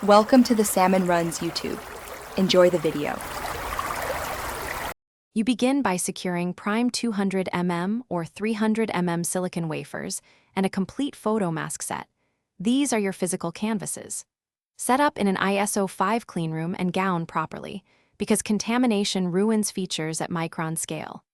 Welcome to the Salmon Runs YouTube. Enjoy the video. You begin by securing prime 200 mm or 300 mm silicon wafers and a complete photo mask set. These are your physical canvases. Set up in an ISO 5 cleanroom and gown properly, because contamination ruins features at micron scale.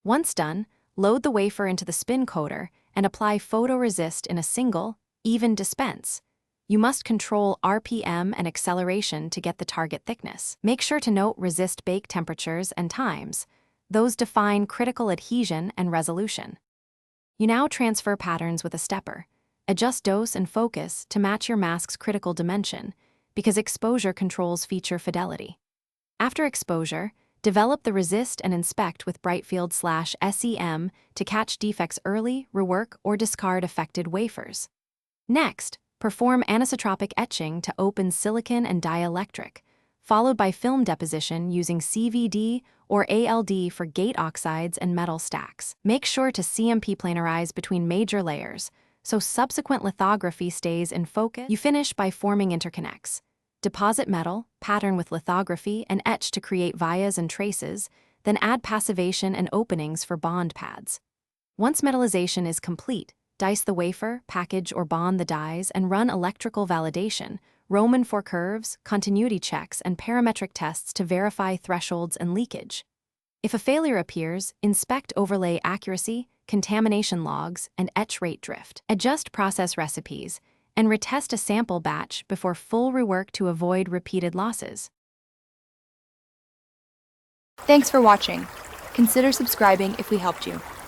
Once done, load the wafer into the spin coater and apply photoresist in a single, even dispense. You must control RPM and acceleration to get the target thickness. Make sure to note resist bake temperatures and times. Those define critical adhesion and resolution. You now transfer patterns with a stepper. Adjust dose and focus to match your mask's critical dimension, because exposure controls feature fidelity. After exposure, develop the resist and inspect with Brightfield/SEM to catch defects early, rework, or discard affected wafers. Next, perform anisotropic etching to open silicon and dielectric, followed by film deposition using CVD or ALD for gate oxides and metal stacks. Make sure to CMP planarize between major layers, so subsequent lithography stays in focus. You finish by forming interconnects. Deposit metal, pattern with lithography, and etch to create vias and traces, then add passivation and openings for bond pads. Once metallization is complete, dice the wafer, package or bond the dies, and run electrical validation, Roman for curves, continuity checks, and parametric tests to verify thresholds and leakage. If a failure appears, inspect overlay accuracy, contamination logs, and etch rate drift. Adjust process recipes, and retest a sample batch before full rework to avoid repeated losses. Thanks for watching. Consider subscribing if we helped you.